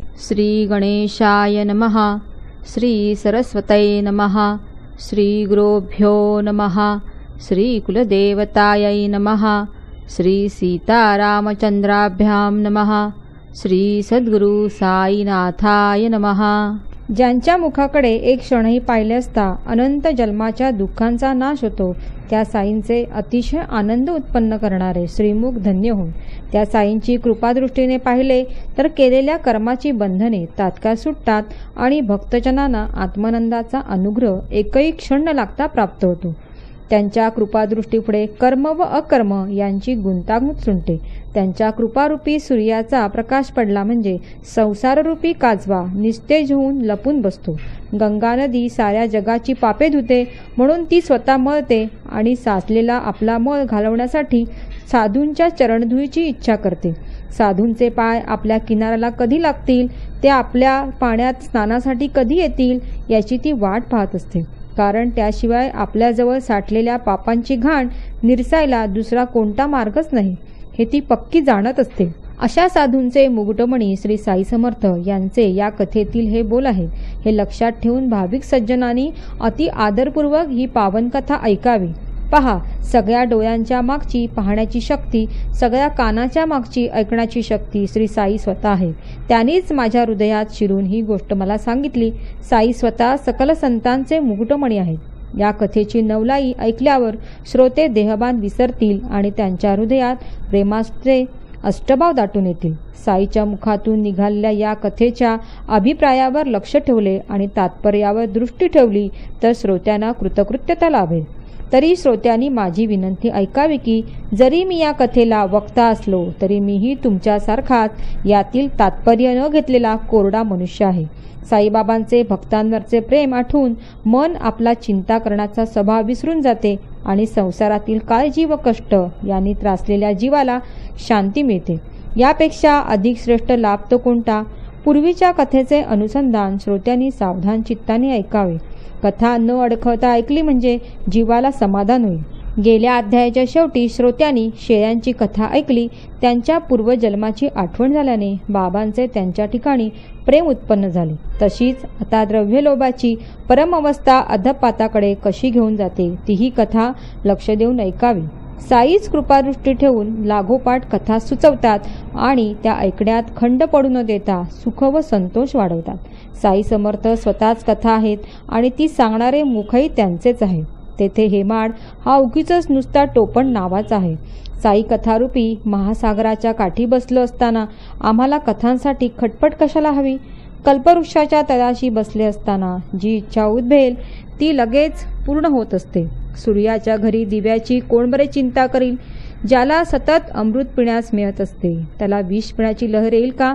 श्री गणेशाय नमः. श्री सरस्वतये नमः. श्री गुरुभ्यो नमः. श्री कुलदेवतायै नमः. श्री सीतारामचंद्राभ्यां नमः. श्री सद्गुरु साईनाथाय नमः. ज्यांच्या मुखाकडे एक क्षणही पाहिले असता अनंत जन्माच्या दुःखांचा नाश होतो, त्या साईंचे अतिशय आनंद उत्पन्न करणारे श्रीमुख धन्य होऊन त्या साईंची कृपादृष्टीने पाहिले तर केलेल्या कर्माची बंधने तात्काळ सुटतात आणि भक्तजनांना आत्मानंदाचा अनुग्रह एकही क्षण न लागता प्राप्त होतो. त्यांच्या कृपादृष्टीपुढे कर्म व अकर्म यांची गुंतागुंत सुटते. त्यांच्या कृपारूपी सूर्याचा प्रकाश पडला म्हणजे संसाररूपी काजवा निस्तेज होऊन लपून बसतो. गंगा नदी साऱ्या जगाची पापे धुते, म्हणून ती स्वतः मळते आणि साचलेला आपला मळ घालवण्यासाठी साधूंच्या चरणधुळीची इच्छा करते. साधूंचे पाय आपल्या किनाऱ्याला कधी लागतील, ते आपल्या पाण्यात स्नानासाठी कधी येतील याची ती वाट पाहत असते. कारण त्याशिवाय आपल्याजवळ साठलेल्या पापांची घाण निरसायला दुसरा कोणता मार्गच नाही, हे ती पक्की जाणत असते. अशा साधूंचे मुकुटमणी श्री साई समर्थ यांचे या कथेतील हे बोल आहेत. हे लक्षात ठेवून भाविक सज्जनांनी अति आदरपूर्वक ही पावन कथा ऐकावी. पहा, सगळ्या डोळ्यांच्या मागची पाहण्याची शक्ती, सगळ्या कानाच्या मागची ऐकण्याची शक्ती श्री साई स्वतः आहे. त्यांनीच माझ्या हृदयात शिरून ही गोष्ट मला सांगितली. साई स्वतः सकल संतांचे मुकुटमणी आहेत. या कथेची नवलाई ऐकल्यावर श्रोते देहभान विसरतील आणि त्यांच्या हृदयात प्रेमाचे अष्टभाव दाटून येतील. साईच्या मुखातून निघालेल्या या कथेच्या अभिप्रायावर लक्ष ठेवले आणि तात्पर्यावर दृष्टी ठेवली तर श्रोत्यांना कृतकृत्यता लाभेल. तरी श्रोत्यांनी माझी विनंती ऐकावी की जरी मी या कथेला वक्ता असलो तरी मीही तुमच्यासारखाच यातील तात्पर्य न घेतलेला कोरडा मनुष्य आहे. साईबाबांचे भक्तांवरचे प्रेम आठवून मन आपला चिंता करण्याचा स्वभाव विसरून जाते आणि संसारातील काळजी व कष्ट यांनी त्रासलेल्या जीवाला शांती मिळते. यापेक्षा अधिक श्रेष्ठ लाभ तो कोणता? पूर्वीच्या कथेचे अनुसंधान श्रोत्यांनी सावधान चित्ताने ऐकावे. कथा न अडखळता ऐकली म्हणजे जीवाला समाधान होईल. गेल्या अध्यायाच्या शेवटी श्रोत्यांनी शेळ्यांची कथा ऐकली. त्यांच्या पूर्वजन्माची आठवण झाल्याने बाबांचे त्यांच्या ठिकाणी प्रेम उत्पन्न झाले. तशीच आता द्रव्यलोभाची परमअवस्था अधपाताकडे कशी घेऊन जाते तीही कथा लक्ष देऊन ऐकावी. साईच कृपादृष्टी ठेवून लागोपाठ कथा सुचवतात आणि त्या ऐकण्यात खंड पडू न देता सुख व संतोष वाढवतात. साई समर्थ स्वतःच कथा आहेत आणि ती सांगणारे मुखही त्यांचेच आहे. तेथे हेमाड हा उगीचच नुसता टोपण नावाचा आहे. साई कथारूपी महासागराच्या काठी बसलं असताना आम्हाला कथांसाठी खटपट कशाला हवी? कल्पवृक्षाच्या तळाशी बसले असताना जी इच्छा उद्भेल ती लगेच पूर्ण होत असते. सूर्याच्या घरी दिव्याची कोण बरे चिंता करील? ज्याला सतत अमृत पिण्यास मिळत असते त्याला विष पिण्याची लहर येईल का?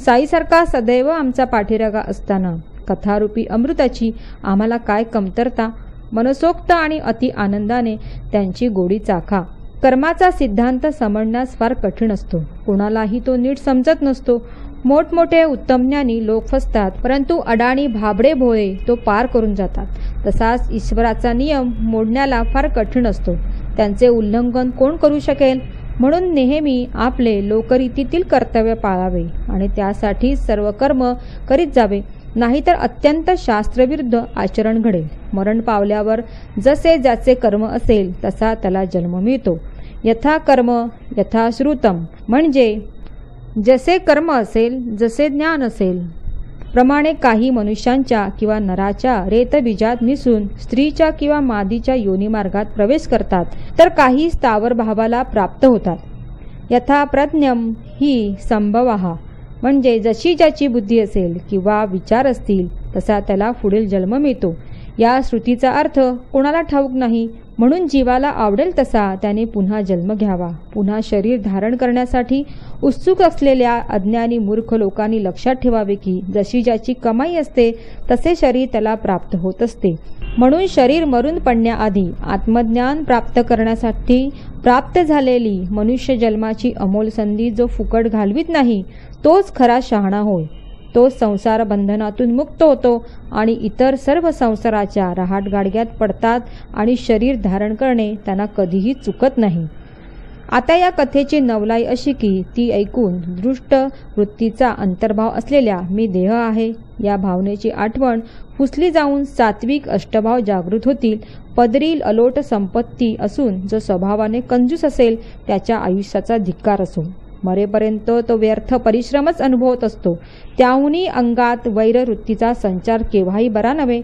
साईसारखा सदैव आमचा पाठीरागा असताना कथारूपी अमृताची आम्हाला काय कमतरता? मनसोक्त आणि अति आनंदाने त्यांची गोडी चाखा. कर्माचा सिद्धांत समजण्यास फार कठीण असतो. कोणालाही तो नीट समजत नसतो. मोठमोठे उत्तम ज्ञानी लोक फसतात, परंतु अडाणी भाबडे भोळे तो पार करून जातात. तसाच ईश्वराचा नियम मोडण्याला फार कठीण असतो. त्यांचे उल्लंघन कोण करू शकेल? म्हणून नेहमी आपले लोकरीतीतील कर्तव्य पाळावे आणि त्यासाठी सर्व कर्म करीत जावे. नाहीतर अत्यंत शास्त्रविरुद्ध आचरण घडेल. मरण पावल्यावर जसे ज्याचे कर्म असेल तसा त्याला जन्म मिळतो. यथा कर्म यथा श्रुतम, म्हणजे जसे कर्म असेल जसे ज्ञान असेल प्रमाणे काही मनुष्यांच्या किंवा नराच्या रेतबीजात मिसळून स्त्रीच्या किंवा मादीच्या योनिमार्गात प्रवेश करतात, तर काही स्थावर भावाला प्राप्त होतात. यथा प्रज्ञम ही संभवाहा, म्हणजे जशी ज्याची बुद्धी असेल किंवा विचार असतील तसा त्याला पुढील जन्म मिळतो. या श्रुतीचा अर्थ कोणाला ठाऊक नाही, म्हणून जीवाला आवडेल तसा त्याने पुन्हा जन्म घ्यावा. पुन्हा शरीर धारण करण्यासाठी उत्सुक असलेल्या अज्ञानी मूर्ख लोकांनी लक्षात ठेवावे की जशी ज्याची कमाई असते तसे शरीर त्याला प्राप्त होत असते. म्हणून शरीर मरून पडण्याआधी आत्मज्ञान प्राप्त करण्यासाठी प्राप्त झालेली मनुष्य जन्माची अमोल संधी जो फुकट घालवित नाही तोच खरा शहाणा होय. तो संसार बंधनातून मुक्त होतो आणि इतर सर्व संसाराच्या रहाटगाडग्यात पडतात आणि शरीर धारण करणे त्यांना कधीही चुकत नाही. आता या कथेची नवलाई अशी की ती ऐकून दृष्ट वृत्तीचा अंतर्भाव असलेल्या मी देह आहे या भावनेची आठवण पुसली जाऊन सात्विक अष्टभाव जागृत होतील. पदरील अलोट संपत्ती असून जो स्वभावाने कंजूस असेल त्याच्या आयुष्याचा धिक्कार असो. मरेपर्यंत तो व्यर्थ परिश्रमच अनुभवत असतो. त्याहूनही अंगात वैरवृत्तीचा संचार केव्हाही बरा नव्हे.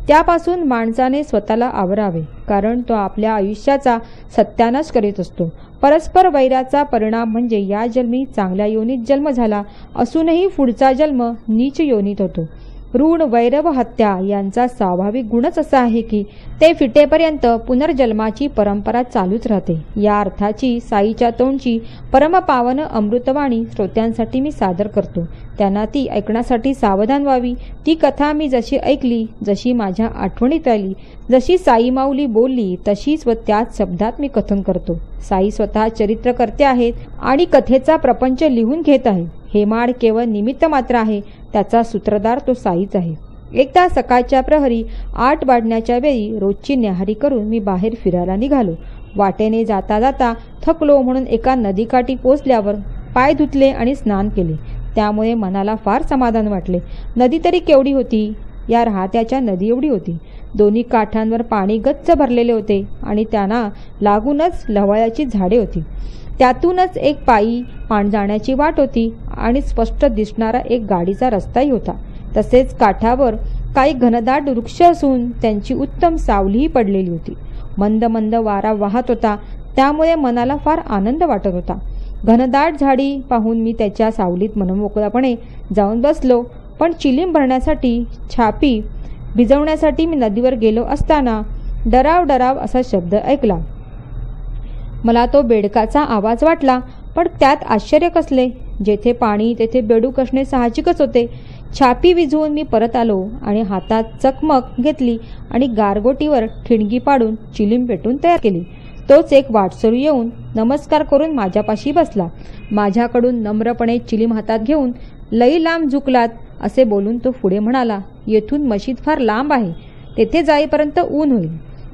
त्यापासून माणसाने स्वतःला आवरावे, कारण तो आपल्या आयुष्याचा सत्यानाश करीत असतो. परस्पर वैराचा परिणाम म्हणजे या जन्मी चांगल्या योनीत जन्म झाला असूनही पुढचा जन्म नीच योनीत होतो. ऋण वैर व हत्या यांचा स्वाभाविक गुणच असा आहे की ते फिटेपर्यंत पुनर्जन्माची परंपरा चालूच राहते. या अर्थाची साईच्या तोंडची परमपावन अमृतवाणी श्रोत्यांसाठी मी सादर करतो. त्यांना ती ऐकण्यासाठी सावधान व्हावी. ती कथा मी जशी ऐकली, जशी माझ्या आठवणीत आली, जशी साई माऊली बोलली तशीच व त्याच शब्दात मी कथन करतो. साई स्वतः चरित्र करते आहेत आणि कथेचा प्रपंच लिहून घेत आहे. हे माड केवळ निमित्त मात्र आहे. त्याचा सूत्रधार तो साईच आहे. एकदा सकाळच्या प्रहरी 8 वाजण्याच्या वेळी रोजची न्याहारी करून मी बाहेर फिरायला निघालो. वाटेने जाता जाता थकलो म्हणून एका नदीकाठी पोचल्यावर पाय धुतले आणि स्नान केले. त्यामुळे मनाला फार समाधान वाटले. नदी तरी केवढी होती? या राहत्याच्या नदी एवढी होती. दोन्ही काठांवर पाणी गच्च भरलेले होते आणि त्यांना लागूनच लवाळ्याची झाडे होती. त्यातूनच एक पायी पाण जाण्याची वाट होती आणि स्पष्ट दिसणारा एक गाडीचा रस्ताही होता. तसेच काठावर काही घनदाट वृक्ष असून त्यांची उत्तम सावलीही पडलेली होती. मंद मंद वारा वाहत होता, त्यामुळे मनाला फार आनंद वाटत होता. घनदाट झाडी पाहून मी त्याच्या सावलीत मनमोकळेपणे जाऊन बसलो. पण चिलीम भरण्यासाठी छापी भिजवण्यासाठी मी नदीवर गेलो असताना डराव डराव असा शब्द ऐकला. मला तो बेडकाचा आवाज वाटला, पण त्यात आश्चर्य कसले? जेथे पाणी तेथे बेडूक असणे साहजिकच होते. छापी विझवून मी परत आलो आणि हातात चकमक घेतली आणि गारगोटीवर ठिणगी पाडून चिलीम पेटून तयार केली. तोच एक वाटसरू येऊन नमस्कार करून माझ्यापाशी बसला. माझ्याकडून नम्रपणे चिलीम हातात घेऊन लई लांब झुकलात असे बोलून तो पुढे म्हणाला, येथून मशीद फार लांब आहे. तेथे जाईपर्यंत ऊन होईल.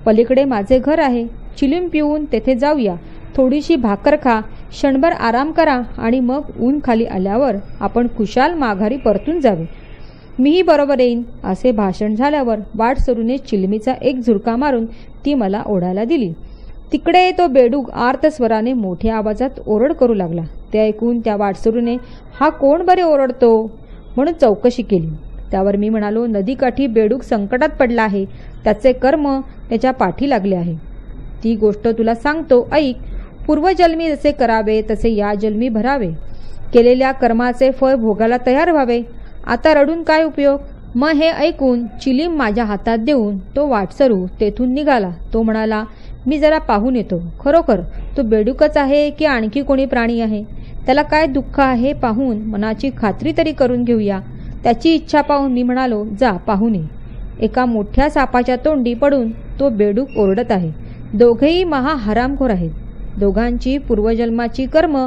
पलीकडे माझे घर आहे. चिलीम पिऊन तेथे जाऊया. थोडीशी भाकर खा, क्षणभर आराम करा आणि मग ऊन खाली आल्यावर आपण खुशाल माघारी परतून जावे. मीही बरोबर येईन. असे भाषण झाल्यावर वाटसरूने चिलमीचा एक झुरका मारून ती मला ओढायला दिली. तिकडे तो बेडूक आर्तस्वराने मोठ्या आवाजात ओरड करू लागला. ते ऐकून त्या वाटसरूने हा कोण बरे ओरडतो म्हणून चौकशी केली. त्यावर मी म्हणालो, नदीकाठी बेडूक संकटात पडला आहे. त्याचे कर्म त्याच्या पाठी लागले आहे. ती गोष्ट तुला सांगतो, ऐक. पूर्वजन्मी जसे करावे तसे या जन्मी भरावे. केलेल्या कर्माचे फळ भोगायला तयार व्हावे. आता रडून काय उपयोग? मग हे ऐकून चिलीम माझ्या हातात देऊन तो वाटसरू तेथून निघाला. तो म्हणाला, मी जरा पाहून येतो. खरोखर तो बेडूकच आहे की आणखी कोणी प्राणी आहे? त्याला काय दुःख आहे पाहून मनाची खात्री तरी करून घेऊया. त्याची इच्छा पाहून मी म्हणालो, जा पाहून ये. एका मोठ्या सापाच्या तोंडी पडून तो बेडूक ओरडत आहे. दोघेही महा हरामखोर आहेत. दोघांची पूर्वजन्माची कर्म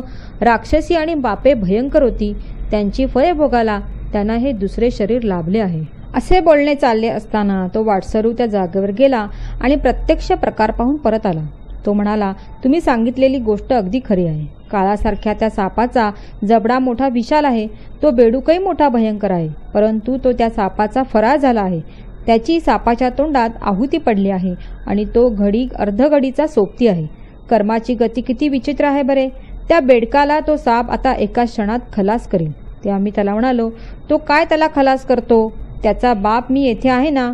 राक्षसी आणि बापे भयंकर होती. त्यांची फळे भोगाला त्यांना हे दुसरे शरीर लाभले आहे. असे बोलणे चालले असताना तो वाटसरू त्या जागेवर गेला आणि प्रत्यक्ष प्रकार पाहून परत आला. तो म्हणाला, तुम्ही सांगितलेली गोष्ट अगदी खरी आहे. काळासारख्या त्या सापाचा जबडा मोठा विशाल आहे. तो बेडूकही मोठा भयंकर आहे. परंतु तो त्या सापाचा फरार झाला आहे. त्याची सापाच्या तोंडात आहुती पडली आहे आणि तो अर्धघडीचा सोबती आहे. कर्माची गती किती विचित्र आहे बरे. त्या बेडकाला तो साप आता एका क्षणात खलास करेल. तेव्हा मी त्याला म्हणालो, तो काय त्याला खलास करतो? त्याचा बाप मी येथे आहे ना.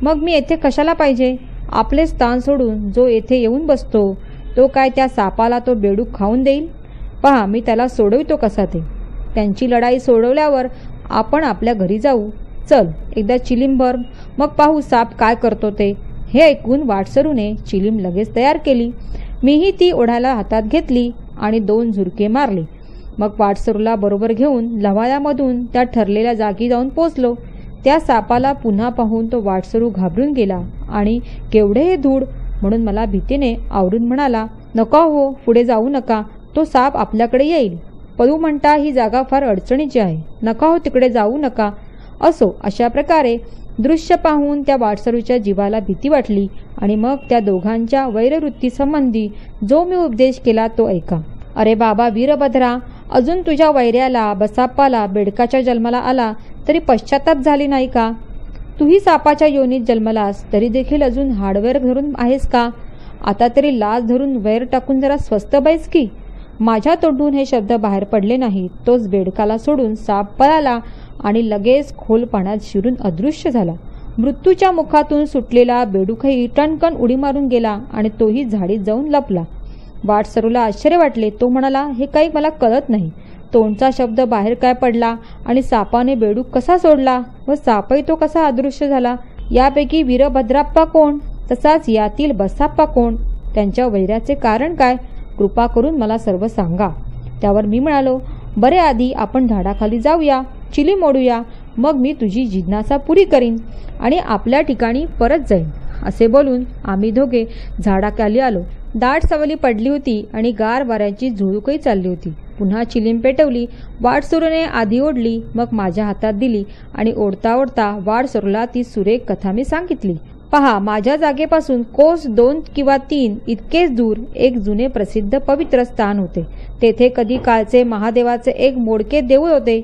मग मी येथे कशाला पाहिजे? आपले स्थान सोडून जो येथे येऊन बसतो तो काय त्या सापाला तो बेडूक खाऊन देईल? पहा, मी त्याला सोडवितो कसा ते. त्यांची लढाई सोडवल्यावर आपण आपल्या घरी जाऊ. चल, एकदा चिलीम भर, मग पाहू साप काय करतो ते. हे ऐकून वाटसरूने चिलीम लगेच तयार केली. मीही ती ओढायला हातात घेतली आणि 2 झुरके मारले. मग वाटसरूला बरोबर घेऊन लव्हाळ्यामधून त्या ठरलेल्या जागी जाऊन पोचलो. त्या सापाला पुन्हा पाहून तो वाटसरू घाबरून गेला आणि केवढे हे धूळ म्हणून मला भीतीने आवरून म्हणाला, नका हो, पुढे जाऊ नका. तो साप आपल्याकडे येईल. पळू म्हणता ही जागा फार अडचणीची आहे. नका हो, तिकडे जाऊ नका. असो, अशा प्रकारे दृश्य पाहून त्या वाटसरूच्या जीवाला भीती वाटली आणि मग त्या दोघांच्या वैरवृत्तीसंबंधी जो मी उपदेश केला तो ऐका. अरे बाबा वीरभद्रा, अजून तुझ्या वैऱ्याला, बसाप्पाला, बेडकाच्या जन्माला आला तरी पश्चाताप झाली नाही का? तूही सापाच्या योनीत जन्मलास तरी देखील अजून हाडवैर धरून आहेस का? आता तरी लाज धरून वैर टाकून जरा स्वस्त बैस की. माझ्या तोंडून हे शब्द बाहेर पडले नाहीत. तोच बेडकाला सोडून साप पळाला आणि लगेच खोल पाण्यात शिरून अदृश्य झाला. मृत्यूच्या मुखातून सुटलेला बेडूकही टणकन उडी मारून गेला आणि तोही झाडीत जाऊन लपला. वाटसरूला आश्चर्य वाटले. तो म्हणाला, हे काही मला कळत नाही. तोंडचा शब्द बाहेर काय पडला आणि सापाने बेडूक कसा सोडला व सापही तो कसा अदृश्य झाला? यापैकी वीरभद्राप्पा कोण? तसाच यातील बसाप्पा कोण? त्यांच्या वैराचे कारण काय? कृपा करून मला सर्व सांगा. त्यावर मी म्हणालो, बरे आधी आपण झाडाखाली जाऊया, चिली मोडूया, मग मी तुझी जिज्ञासा पुरी करीन आणि आपल्या ठिकाणी परत जाईन. असे बोलून आम्ही दोघे झाडाखाली आलो. दाट सावली पडली होती आणि गार वाऱ्याची झुळूकही चालली होती. पुन्हा चिलीम पेटवली. वाटसरूने आधी ओढली, मग माझ्या हातात दिली आणि ओढता ओढता वाटसरूला ती सुरेख कथा मी सांगितली. पहा, माझ्या जागेपासून कोस 2 किंवा 3 इतकेच दूर एक जुने प्रसिद्ध पवित्र स्थान होते. तेथे कधी काळचे महादेवाचे एक मोडके देऊळ होते,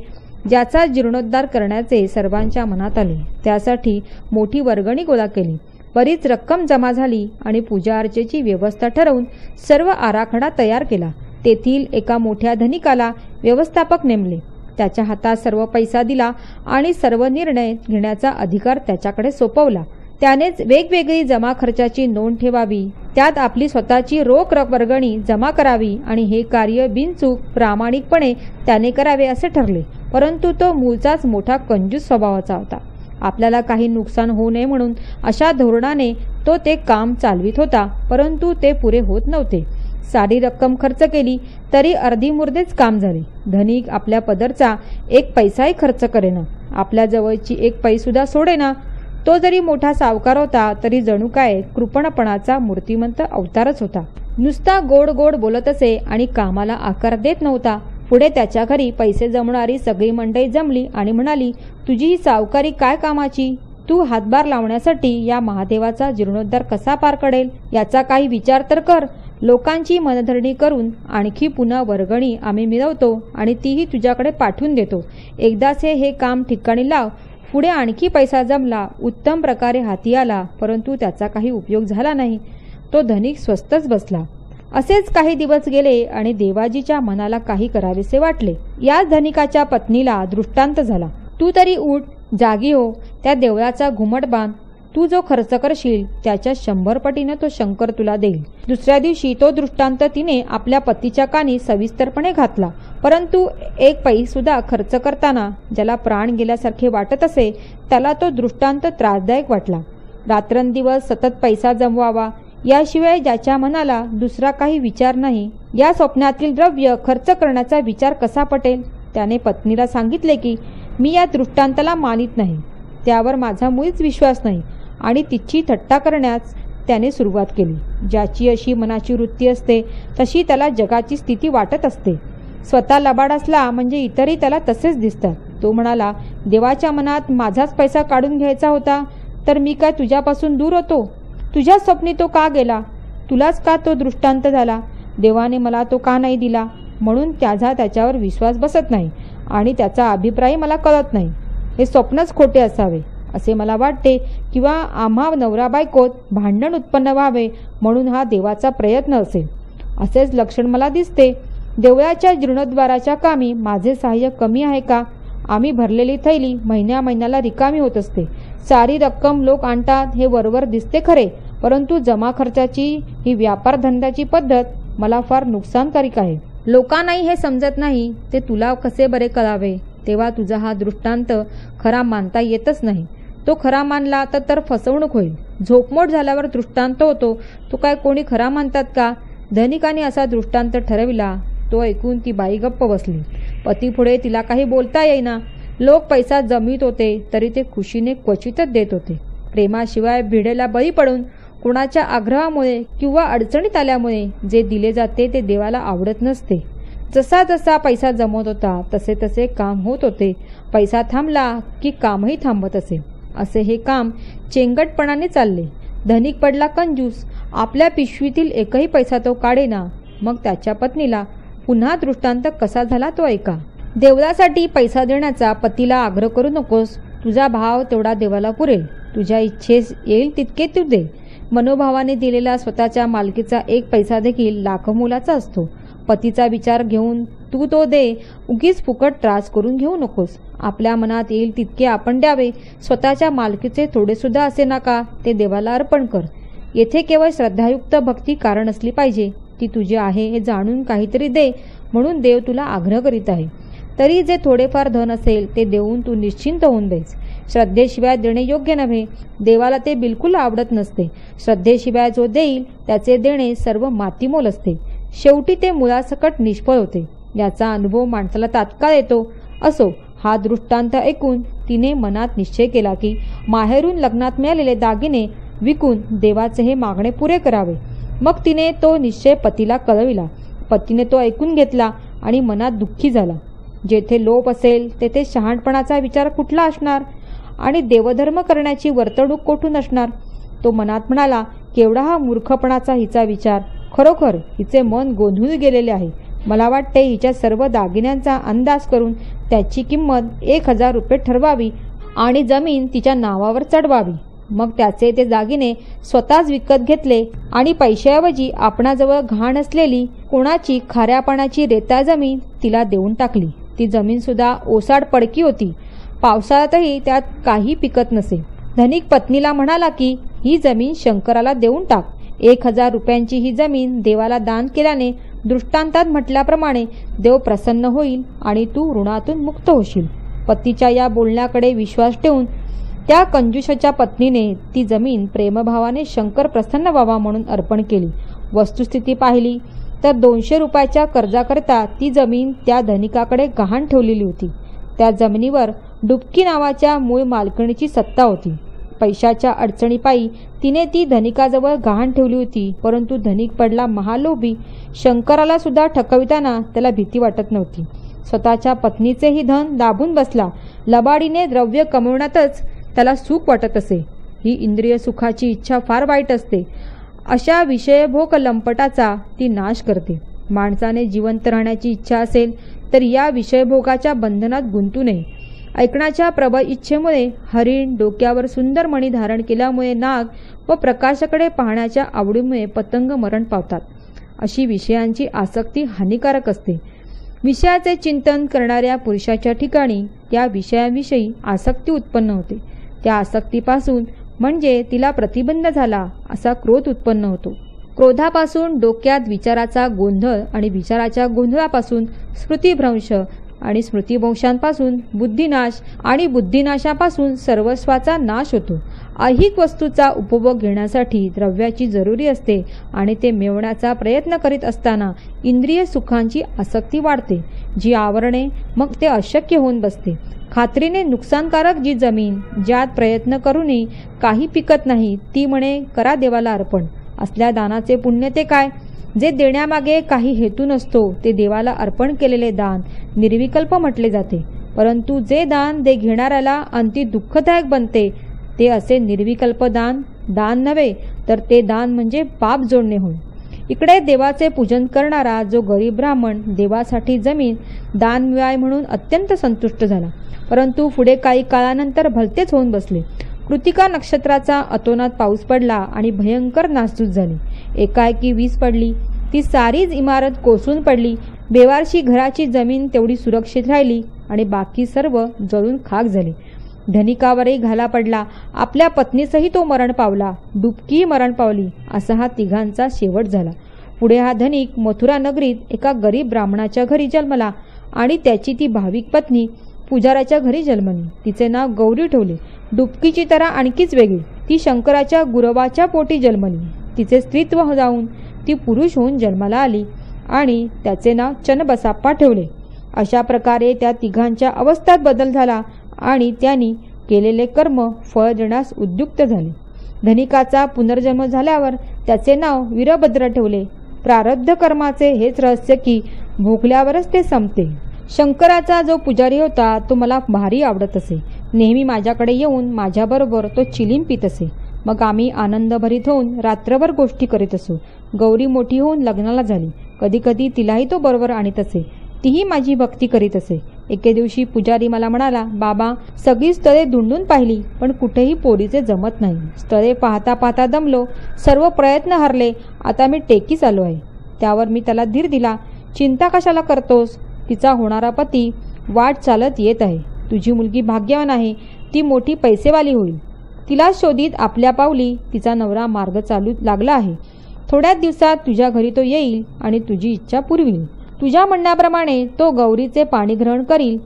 ज्याचा जीर्णोद्धार करण्याचे सर्वांच्या मनात आले. त्यासाठी मोठी वर्गणी गोळा केली. बरीच रक्कम जमा झाली आणि पूजा अर्चेची व्यवस्था ठरवून सर्व आराखडा तयार केला. तेथील एका मोठ्या धनिकाला व्यवस्थापक नेमले. त्याच्या हातात सर्व पैसा दिला आणि सर्व निर्णय घेण्याचा अधिकार त्याच्याकडे सोपवला. त्यानेच वेगवेगळी जमा खर्चाची नोंद ठेवावी, त्यात आपली स्वतःची रोख वर्गणी जमा करावी आणि हे कार्य बिनचूक प्रामाणिकपणे त्याने करावे असे ठरले. परंतु तो मूळचाच मोठा कंजूस स्वभावाचा होता. आपल्याला काही नुकसान होऊ नये म्हणून अशा धोरणाने तो ते काम चालवित होता, परंतु ते पुरे होत नव्हते. सारी रक्कम खर्च केली तरी अर्धी मुर्देच काम झाले. धनिक आपल्या पदरचा एक पैसाही खर्च करेना, आपल्या जवळची एक पैसुद्धा सोडेना. तो जरी मोठा सावकार होता तरी जणू काय कृपणपणाचा मूर्तिमंत अवतारच होता. नुसता गोड गोड बोलत असे आणि कामाला आकार देत नव्हता. पुढे त्याच्या घरी पैसे जमणारी सगळी मंडळी जमली आणि म्हणाली, तुझी ही सावकारी काय कामाची? तू हातभार लावण्यासाठी या महादेवाचा जीर्णोद्धार कसा पार पडेल याचा काही विचार तर कर. लोकांची मनधरणी करून आणखी पुन्हा वर्गणी आम्ही मिळवतो आणि तीही तुझ्याकडे पाठवून देतो. एकदाच हे काम ठिकाणी लाव. पुढे आणखी पैसा जमला, उत्तम प्रकारे हाती आला, परंतु त्याचा काही उपयोग झाला नाही. तो धनिक स्वस्तच बसला. असेच काही दिवस गेले आणि देवाजीच्या मनाला काही करावेसे वाटले. याच धनिकाच्या पत्नीला दृष्टांत झाला. तू तरी उठ, जागी हो, त्या देवळाचा घुमट बांध. तू जो खर्च करशील त्याच्या 100 पटीनं तो शंकर तुला देईल. दुसऱ्या दिवशी तो दृष्टांत तिने आपल्या पतीच्या कानी सविस्तरपणे घातला. परंतु एक पैसुद्धा खर्च करताना ज्याला प्राण गेल्यासारखे वाटत असे त्याला तो दृष्टांत त्रासदायक वाटला. रात्रंदिवस सतत पैसा जमवावा याशिवाय ज्याच्या मनाला दुसरा काही विचार नाही, या स्वप्नातील द्रव्य खर्च करण्याचा विचार कसा पटेल? त्याने पत्नीला सांगितले की मी या दृष्टांताला मानित नाही, त्यावर माझा मुळीच विश्वास नाही आणि तिची थट्टा करण्यास त्याने सुरुवात केली. ज्याची अशी मनाची वृत्ती असते तशी त्याला जगाची स्थिती वाटत असते. स्वतः लबाड असला म्हणजे इतरही त्याला तसेच दिसतात. तो म्हणाला, देवाच्या मनात माझाच पैसा काढून घ्यायचा होता तर मी काय तुझ्यापासून दूर होतो? तुझ्या स्वप्नी तो का गेला? तुलाच का तो दृष्टांत झाला? देवाने मला तो का नाही दिला? म्हणून त्याच्यावर विश्वास बसत नाही आणि त्याचा अभिप्राय मला कळत नाही. हे स्वप्नच खोटे असावे असे मला वाटते, किंवा आम्हा नवरा बायकोत भांडण उत्पन्न व्हावे म्हणून हा देवाचा प्रयत्न असेल, असेच लक्षण मला दिसते. देवळाच्या जीर्णोद्धाराच्या कामी माझे सहाय्य कमी आहे का? आम्ही भरलेली थैली महिन्याला रिकामी होत असते. सारी रक्कम लोक आणतात हे वरवर दिसते खरे, परंतु जमा खर्चाची ही व्यापार धंद्याची पद्धत मला फार नुकसानकारक आहे. लोकांनाही हे समजत नाही, ते तुला कसे बरे कळावे? तेव्हा तुझा हा दृष्टांत खरा मानता येतच नाही. तो खरा मानला तर फसवणूक होईल. झोपमोड झाल्यावर दृष्टांत होतो, तो काय कोणी खरा मानतात का? धनिकाने असा दृष्टांत ठरविला. तो ऐकून ती बाई गप्प बसली. पतीपुढे तिला काही बोलता येईना. लोक पैसा जमीत होते तरी ते खुशीने क्वचितच देत होते. प्रेमाशिवाय भिडेला बळी पडून कुणाच्या आग्रहामुळे किंवा अडचणीत आल्यामुळे जे दिले जाते ते देवाला आवडत नसते. जसा जसा पैसा जमत होता तसे तसे काम होत होते. पैसा थांबला की कामही थांबत असे. असे हे काम चेंगटपणाने चालले. धनिक पडला कंजूस. आपल्या पिशवीतील एकही पैसा तो काढेना. मग त्याच्या पत्नीला पुन्हा दृष्टांत कसा झाला तो ऐका. देवळासाठी पैसा देण्याचा पतीला आग्रह करू नकोस. तुझा भाव तेवढा देवाला पुरेल. तुझ्या इच्छेस येईल तितके तू दे. मनोभावाने दिलेला स्वतःच्या मालकीचा एक पैसा देखील लाखमोलाचा असतो. पतीचा विचार घेऊन तू तो दे. उगीच फुकट त्रास करून घेऊ नकोस. आपल्या मनात येईल तितके आपण द्यावे. स्वतःच्या मालकीचे थोडे सुद्धा असे नका ते देवाला अर्पण कर. येथे केवळ श्रद्धायुक्त भक्ती कारण असली पाहिजे. ती तुझी आहे हे जाणून काहीतरी दे म्हणून देव तुला आग्रह करीत आहे. तरी जे थोडेफार धन असेल ते देऊन तू निश्चिंत होऊन देस. श्रद्धेशिवाय देणे योग्य नव्हे. देवाला ते बिलकुल आवडत नसते. श्रद्धेशिवाय जो देईल त्याचे देणे सर्व मातीमोल असते. शेवटी ते मुळासकट निष्फळ होते. याचा अनुभव माणसाला तात्काळ येतो. असो, हा दृष्टांत ऐकून तिने मनात निश्चय केला की माहेरून लग्नात मिळालेले दागिने विकून देवाचे हे मागणे पुरे करावे. मग तिने तो निश्चय पतीला कळविला. पतीने तो ऐकून घेतला आणि मनात दुःखी झाला. जेथे लोभ असेल तेथे शहाणपणाचा विचार कुठला असणार आणि देवधर्म करण्याची वर्तणूक कोठून असणार. तो मनात म्हणाला, केवढा हा मूर्खपणाचा हिचा विचार. खरोखर हिचे मन गोंधळून गेलेले आहे. मला वाटते हिच्या सर्व दागिन्यांचा अंदाज करून त्याची किंमत 1000 रुपये ठरवावी आणि जमीन तिच्या नावावर चढवावी. मग त्याचे ते दागिने स्वतःच विकत घेतले आणि पैशाऐवजी आपणाजवळ घाण असलेली कोणाची खाऱ्या पाण्याची रेता जमीन तिला देऊन टाकली. ती जमीन सुद्धा ओसाड पडकी होती. पावसाळ्यातही त्यात काही पिकत नसे. धनिक पत्नीला म्हणाला की ही जमीन शंकराला देऊन टाक. 1000 रुपयांची ही जमीन देवाला दान केल्याने दृष्टांतात म्हटल्याप्रमाणे देव प्रसन्न होईल आणि तू ऋणातून मुक्त होशील. पतीच्या या बोलण्याकडे विश्वास ठेवून त्या कंजूषाच्या पत्नीने ती जमीन प्रेमभावाने शंकर प्रसन्न व्हावा म्हणून अर्पण केली. वस्तुस्थिती पाहिली तर 200 रुपयाच्या कर्जाकरिता ती जमीन त्या धनिकाकडे गहाण ठेवलेली होती. त्या जमिनीवर डुबकी नावाच्या मूळ मालकिणीची सत्ता होती. पैशाच्या अडचणीपायी तिने ती धनिकाजवळ गहाण ठेवली होती. परंतु धनिक पडला महालोभी. शंकराला सुद्धा ठकविताना त्याला भीती वाटत नव्हती. स्वतःच्या पत्नीचेही धन दाबून बसला. लबाडीने द्रव्य कमवण्यातच त्याला सुख वाटत असे. ही इंद्रिय सुखाची इच्छा फार वाईट असते. अशा विषयभोग लंपटाचा ती नाश करते. माणसाने जिवंत राहण्याची इच्छा असेल तर या विषयभोगाच्या बंधनात गुंतू नये. ऐकण्याच्या प्रबळ इच्छेमुळे हरिण, डोक्यावर सुंदर मणी धारण केल्यामुळे नाग व प्रकाशाकडे पाहण्याच्या आवडीमुळे पतंग मरण पावतात. अशी विषयांची आसक्ती हानिकारक असते. विषयाचे चिंतन करणाऱ्या पुरुषाच्या ठिकाणी त्या विषयांविषयी आसक्ती उत्पन्न होते. त्या आसक्तीपासून म्हणजे तिला प्रतिबंध झाला असा क्रोध उत्पन्न होतो. क्रोधापासून डोक्यात विचाराचा गोंधळ आणि विचाराच्या गोंधळापासून स्मृतिभ्रंश आणि स्मृतिभ्रंशांपासून बुद्धिनाश आणि बुद्धिनाशापासून सर्वस्वाचा नाश होतो. ऐहिक वस्तूचा उपभोग घेण्यासाठी द्रव्याची जरुरी असते आणि ते मिळवण्याचा प्रयत्न करीत असताना इंद्रिय सुखांची आसक्ती वाढते, जी आवरणे मग ते अशक्य होऊन बसते. खात्रीने नुकसानकारक जी जमीन ज्यात प्रयत्न करूनही काही पिकत नाही ती म्हणे करा देवाला अर्पण. असल्या दानाचे पुण्य ते काय? जे देण्यामागे काही हेतू नसतो ते देवाला अर्पण केलेले दान निर्विकल्प म्हटले जाते. परंतु जे दान दे घेणाऱ्याला अंती दुःखदायक बनते ते असे निर्विकल्प दान नव्हे तर ते दान म्हणजे पाप जोडणे होय. इकडे देवाचे पूजन करणारा जो गरीब ब्राह्मण देवासाठी जमीन दान मिळाय म्हणून अत्यंत संतुष्ट झाला. परंतु पुढे काही काळानंतर भलतेच होऊन बसले. कृतिका नक्षत्राचा अतोनात पाऊस पडला आणि भयंकर नासधूस झाली. एकाएकी वीज पडली. ती सारीच इमारत कोसळून पडली. बेवारशी घराची जमीन तेवढी सुरक्षित राहिली आणि बाकी सर्व जळून खाक झाले. धनिकावरही घाला पडला. आपल्या पत्नीसही तो मरण पावला. डुबकीही मरण पावली. असा हा तिघांचा शेवट झाला. पुढे हा धनिक मथुरा नगरीत एका गरीब ब्राह्मणाच्या घरी जन्मला आणि त्याची ती भाविक पत्नी पुजाऱ्याच्या घरी जन्मली. तिचे नाव गौरी ठेवले. डुबकीची तऱ्हा आणखीच वेगळी. ती शंकराच्या गुरवाच्या पोटी जन्मली. तिचे स्त्रीत्व जाऊन ती पुरुष होऊन जन्माला आली आणि त्याचे नाव चन्नबसाप्पा ठेवले. अशा प्रकारे त्या तिघांच्या अवस्थात बदल झाला आणि त्यांनी केलेले कर्म फळ देण्यास उद्युक्त झाले. धनिकाचा पुनर्जन्म झाल्यावर त्याचे नाव वीरभद्र ठेवले. प्रारब्ध कर्माचे हेच रहस्य की भोगल्यावरच ते संपते. शंकराचा जो पुजारी होता तो मला भारी आवडत असे. नेहमी माझ्याकडे येऊन माझ्याबरोबर तो चिलीम पित असे. मग आम्ही आनंदभरीत होऊन रात्रभर गोष्टी करीत असू. गौरी मोठी होऊन लग्नाला झाली. कधी कधी तिलाही तो बरोबर आणीत असे. तीही माझी भक्ती करीत असे. एके दिवशी पुजारी मला म्हणाला, बाबा, सगळी स्थळे धुंडून पाहिली पण कुठेही पोरीचे जमत नाही. स्थळे पाहता पाहता दमलो, सर्व प्रयत्न हरले. आता मी टेकीस आलो आहे. त्यावर मी त्याला धीर दिला. चिंता कशाला करतोस? तिचा होणारा पती वाट चालत येत आहे. तुझी मुलगी भाग्यवान आहे. ती मोठी पैसेवाली होईल. तिला शोधित आपल्या पावली तिचा नवरा मार्ग चालू लागला आहे. थोड्याच दिवसात तुझ्या घरी तो येईल आणि तुझी इच्छा पुरवील. तुझ्या म्हणण्याप्रमाणे तो गौरीचे पाणी ग्रहण करील.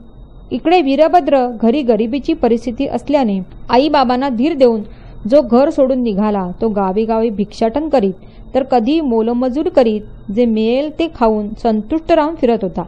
इकडे वीरभद्र घरी गरिबीची परिस्थिती असल्याने आई बाबांना धीर देऊन जो घर सोडून निघाला तो गावी गावी भिक्षाटन करीत, तर कधी मोलमजूर करीत. जे मिळेल ते खाऊन संतुष्ट राहून फिरत होता.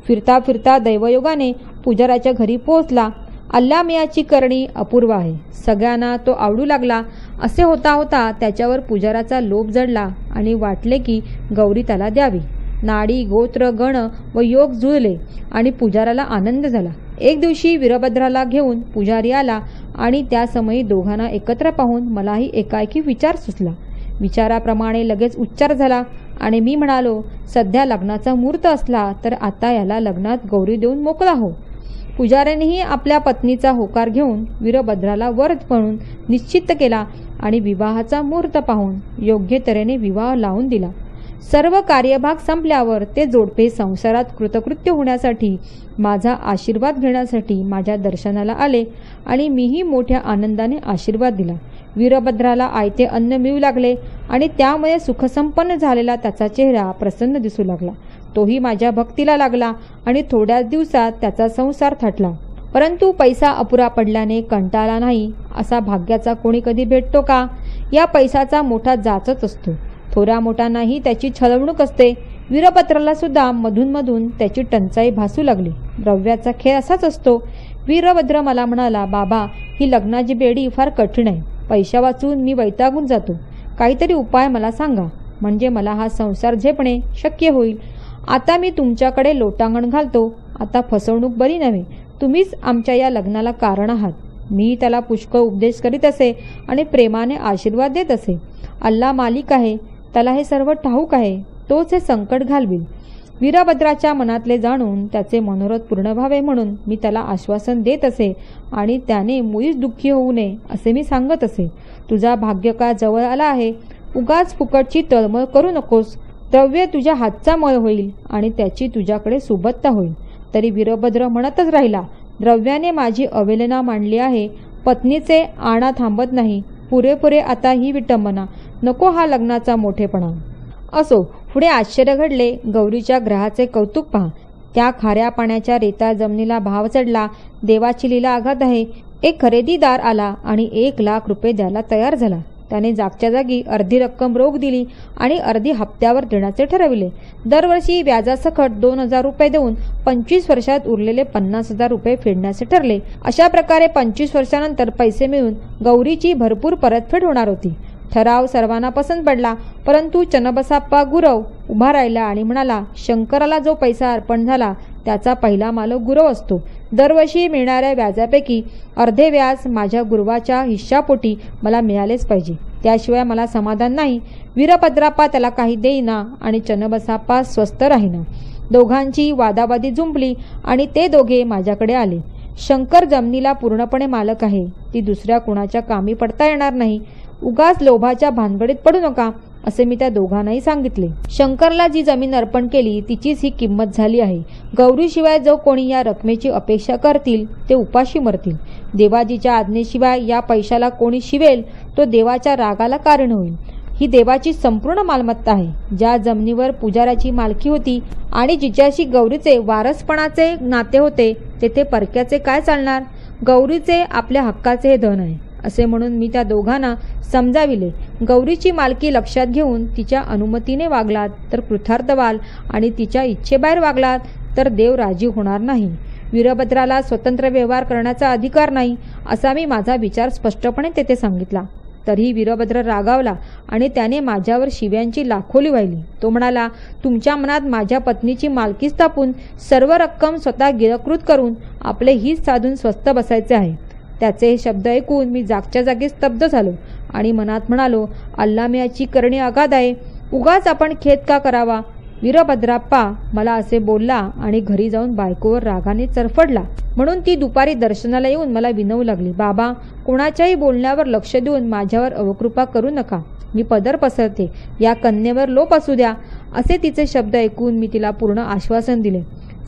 फिरता फिरता दैवयोगाने पुजाराच्या घरी पोहोचला. अल्लामियाची करणी अपूर्व आहे. सगळ्यांना तो आवडू लागला. असे होता होता त्याच्यावर पुजाराचा लोभ जडला आणि वाटले की गौरी त्याला द्यावी. नाडी, गोत्र, गण व योग जुळले आणि पुजाराला आनंद झाला. एक दिवशी वीरभद्राला घेऊन पुजारी आला आणि त्या समयी दोघांना एकत्र पाहून मलाही एकाएकी विचार सुचला. विचाराप्रमाणे लगेच उच्चार झाला आणि मी म्हणालो, सध्या लग्नाचा मुहूर्त असला तर आता याला लग्नात गौरी देऊन मोकळा हो. पुजाऱ्यानेही आपल्या पत्नीचा होकार घेऊन वीरभद्राला वर म्हणून निश्चित केला आणि विवाहाचा मुहूर्त पाहून योग्य तऱ्हेने विवाह लावून दिला. सर्व कार्यभाग संपल्यावर ते जोडपे संसारात कृतकृत्य होण्यासाठी माझा आशीर्वाद घेण्यासाठी माझ्या दर्शनाला आले आणि मीही मोठ्या आनंदाने आशीर्वाद दिला. वीरभद्राला आयते अन्न मिळू लागले आणि त्यामुळे सुखसंपन्न झालेला त्याचा चेहरा प्रसन्न दिसू लागला. तोही माझ्या भक्तीला लागला आणि थोड्याच दिवसात त्याचा संसार थाटला. परंतु पैसा अपुरा पडल्याने कंटाळा नाही असा भाग्याचा कोणी कधी भेटतो का? या पैशाचा मोठा जाचच असतो. थोड्या मोठ्यांनाही त्याची छळवणूक असते. वीरभद्राला सुद्धा मधूनमधून त्याची टंचाई भासू लागली. द्रव्याचा खेळ असाच असतो. वीरभद्र मला म्हणाला, बाबा, ही लग्नाची बेडी फार कठीण आहे. पैशा वाचून मी वैतागून जातो. काहीतरी उपाय मला सांगा, म्हणजे मला हा संसार झेपणे शक्य होईल. आता मी तुमच्याकडे लोटांगण घालतो. आता फसवणूक बरी नव्हे. तुम्हीच आमच्या या लग्नाला कारण आहात. मी त्याला पुष्कळ उपदेश करीत असे आणि प्रेमाने आशीर्वाद देत असे. अल्ला मालिक आहे. त्याला हे सर्व ठाऊक आहे. तोच हे संकट घालविल. वीरभद्राच्या मनातले जाणून त्याचे मनोरथ पूर्ण व्हावे म्हणून मी त्याला आश्वासन देत असे आणि त्याने मुळीच दुःखी होऊ नये असे मी सांगत असे. तुझा भाग्यकाळ जवळ आला आहे. उगाच फुकटची तळमळ करू नकोस. द्रव्य तुझ्या हातचा मळ होईल आणि त्याची तुझ्याकडे सुबत्ता होईल. तरी वीरभद्र म्हणतच राहिला, द्रव्याने माझी अवहेलना मांडली आहे. पत्नीचे आणा थांबत नाही. पुरेपुरे आता ही विटंबना. नको हा लग्नाचा मोठेपणा. असो, पुढे आश्चर्य घडले. गौरीच्या ग्रहाचे कौतुक पहा. त्या खाऱ्या पाण्याच्या रेता जमिनीला भाव चढला. देवाची लीला आघात आहे. एक खरेदीदार आला आणि 1,00,000 रुपये द्यायला तयार झाला. त्याने जागच्या जागी अर्धी रक्कम रोख दिली आणि अर्धी हप्त्यावर देण्याचे ठरविले. दरवर्षी व्याजासकट 2,000 रुपये देऊन 25 वर्षात उरलेले 50,000 रुपये फेडण्याचे ठरले. अशा प्रकारे 25 वर्षानंतर पैसे मिळून गौरीची भरपूर परतफेड होणार होती. ठराव सर्वांना पसंत पडला. परंतु चन्नबसप्पा गुरव उभा राहिला आणि म्हणाला, शंकराला जो पैसा अर्पण झाला त्याचा पहिला मालक गुरव असतो. दरवर्षी मिळणाऱ्या व्याजापैकी अर्धे व्याज माझ्या गुरुवाच्या हिश्शापोटी मला मिळालेच पाहिजे. त्याशिवाय मला समाधान नाही. वीरभद्राप्पा त्याला काही देईना आणि चन्नबसप्पा स्वस्थ राहीना. दोघांची वादावादी जुंपली आणि ते दोघे माझ्याकडे आले. शंकर जमिनीला पूर्णपणे मालक आहे. ती दुसऱ्या कुणाच्या कामी पडता येणार नाही. उगाच लोभाच्या भानगडीत पडू नका असे मी त्या दोघांनाही सांगितले. शंकरला जी जमीन अर्पण केली तिचीच ही किंमत झाली आहे. गौरीशिवाय जो कोणी या रकमेची अपेक्षा करतील ते उपाशी मरतील. देवाजीच्या आज्ञेशिवाय या पैशाला कोणी शिवेल तो देवाच्या रागाला कारण होईल. ही देवाची संपूर्ण मालमत्ता आहे. ज्या जमिनीवर पुजाऱ्याची मालकी होती आणि जिच्याशी गौरीचे वारसपणाचे नाते होते तेथे परक्याचे काय चालणार? गौरीचे आपल्या हक्काचे हे धन आहे असे म्हणून मी त्या दोघांना समजाविले. गौरीची मालकी लक्षात घेऊन तिच्या अनुमतीने वागलात तर कृतार्थ व्हाल आणि तिच्या इच्छेबाहेर वागलात तर देव राजी होणार नाही. वीरभद्राला स्वतंत्र व्यवहार करण्याचा अधिकार नाही असा मी माझा विचार स्पष्टपणे तेथे सांगितला. तरीही वीरभद्र रागावला आणि त्याने माझ्यावर शिव्यांची लाखोली वाहिली. तो म्हणाला, तुमच्या मनात माझ्या पत्नीची मालकी स्थापून सर्व रक्कम स्वतः गिरकृत करून आपले हित साधून स्वस्थ बसायचे आहे. त्याचे हे शब्द ऐकून मी जागच्या जागी स्तब्ध झालो आणि मनात म्हणालो, अल्लामियाची करणी अगाध आहे, उगाच आपण खेद का करावा. वीरभद्राप्पा मला असे बोलला आणि घरी जाऊन बायकोवर रागाने चरफडला. म्हणून ती दुपारी दर्शनाला येऊन मला विनवू लागली, बाबा, कोणाच्याही बोलण्यावर लक्ष देऊन माझ्यावर अवकृपा करू नका. मी पदर पसरते, या कन्येवर लोप असू द्या. असे तिचे शब्द ऐकून मी तिला पूर्ण आश्वासन दिले.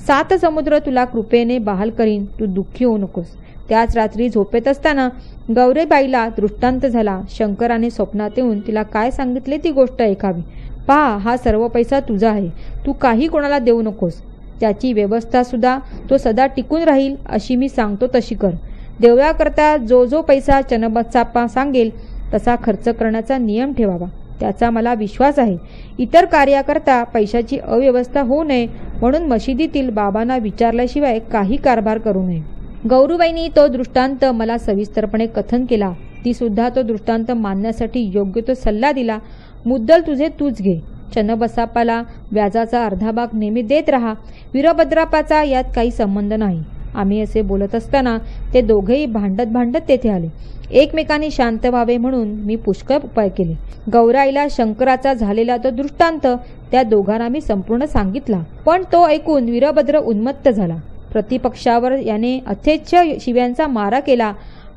7 समुद्र तुला कृपेने बहाल करीन, तू दुःखी होऊ नकोस. त्याच रात्री झोपेत असताना गौरीबाईला दृष्टांत झाला. शंकराने स्वप्नात येऊन तिला काय सांगितले ती गोष्ट ऐकावी. पहा, हा सर्व पैसा तुझा आहे, तू काही कोणाला देऊ नकोस. त्याची व्यवस्था सुद्धा तो सदा टिकून राहील अशी मी सांगतो तशी कर. देवळाकरता जो जो पैसा चन्नबसाप्पा सांगेल तसा खर्च करण्याचा नियम ठेवावा. त्याचा मला विश्वास आहे. इतर कार्याकरता पैशाची अव्यवस्था होऊ नये म्हणून मशिदीतील बाबांना विचारल्याशिवाय काही कारभार करू नये. गौरूबाईंनी तो दृष्टांत मला सविस्तरपणे कथन केला. ती सुद्धा तो दृष्टांत मानण्यासाठी योग्य तो सल्ला दिला. मुद्दल तुझे तूच घे. चन्नबसाप्पाला व्याजाचा अर्धा भाग नेहमी देत राहा. वीरभद्राप्पाचा यात काही संबंध नाही. आम्ही असे बोलत असताना ते दोघेही भांडत तेथे आले. एकमेकांनी शांत व्हावे म्हणून मी पुष्कळ उपाय केले. गौराईला शंकराचा झालेला तो दृष्टांत त्या दोघांना मी संपूर्ण सांगितला. पण तो ऐकून वीरभद्र उन्मत्त झाला. प्रतिपक्षावर याने अथेच्छ शिव्यांचा मारा केला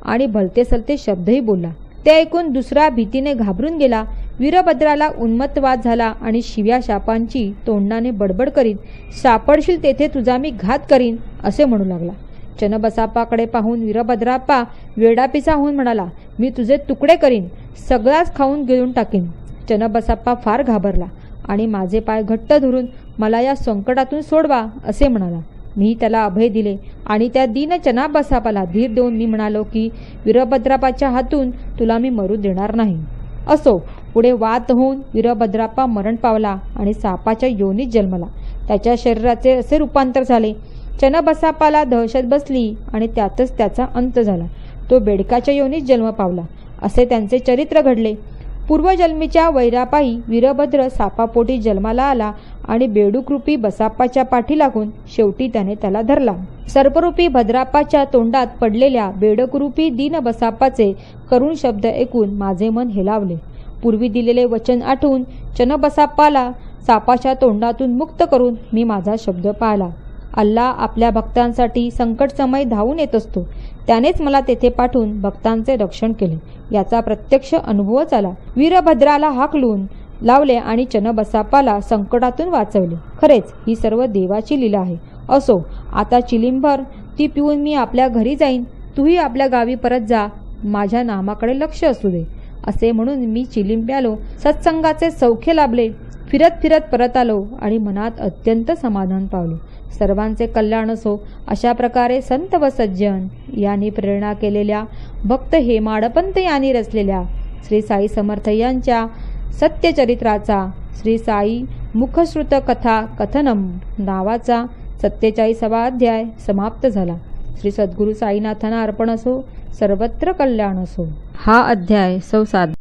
आणि भलते सलते शब्दही बोलला. ते ऐकून दुसरा भीतीने घाबरून गेला. वीरभद्राला उन्मत्तवाद झाला आणि शिव्या शापांची तोंडाने बडबड करीत, सापडशील तेथे तुझा मी घात करीन असे म्हणू लागला. चन्नबसाप्पाकडे पाहून वीरभद्राप्पा वेडापिसा होऊन म्हणाला, मी तुझे तुकडे करीन, सगळाच खाऊन गिळून टाकीन. चन्नबसाप्पा फार घाबरला आणि माझे पाय घट्ट धरून मला या संकटातून सोडवा असे म्हणाला. मी त्याला अभय दिले आणि त्या दीन चन्नबसाप्पाला धीर देऊन मी म्हणालो की वीरभद्राप्पाच्या हातून तुला मी मरू देणार नाही. असो, पुढे वाद होऊन वीरभद्राप्पा मरण पावला आणि सापाच्या योनीत जन्मला. त्याच्या शरीराचे असे रूपांतर झाले. चन्नबसाप्पाला दहशत बसली आणि त्यातच त्याचा अंत झाला. तो बेडकाच्या योनीत जन्म पावला. असे त्यांचे चरित्र घडले. पूर्वजन्मीच्या वैरापायी वीरभद्र सापापोटी जन्माला आला आणि बेडूकरूपी बसाप्पाच्या पाठी लागून शेवटी त्याने त्याला धरला. सर्परूपी भद्राप्पाच्या तोंडात पडलेल्या बेडकरूपी दीन बसाप्पाचे करुण शब्द ऐकून माझे मन हेलावले. पूर्वी दिलेले वचन आठवून चन्नबसाप्पाला सापाच्या तोंडातून मुक्त करून मी माझा शब्द पाळला. अल्लाह आपल्या भक्तांसाठी संकट समय धावून येत असतो. त्यानेच मला तेथे पाठवून भक्तांचे रक्षण केले. याचा प्रत्यक्ष अनुभवच आला. वीरभद्राला हाकलून लावले आणि चन्नबसाप्पाला संकटातून वाचवले. खरेच ही सर्व देवाची लीला आहे. असो, आता चिलीमभर ती पिऊन मी आपल्या घरी जाईन. तूही आपल्या गावी परत जा. माझ्या नामाकडे लक्ष असू दे. असे म्हणून मी चिलीम प्यालो. सत्संगाचे सौख्य लाभले. फिरत परत आलो आणि मनात अत्यंत समाधान पावलो. सर्वांचे कल्याण असो अशा प्रकारे संत व सज्जन यांनी प्रेरणा केलेल्या भक्त हेमाडपंत यांनी रचलेल्या श्री साई समर्थ यांच्या सत्यचरित्राचा श्री साई मुखश्रुत कथा कथनम नावाचा 47वा अध्याय समाप्त झाला. श्री सद्गुरू साईनाथांना अर्पण असो. सर्वत्र कल्याण असो. हा अध्याय सौ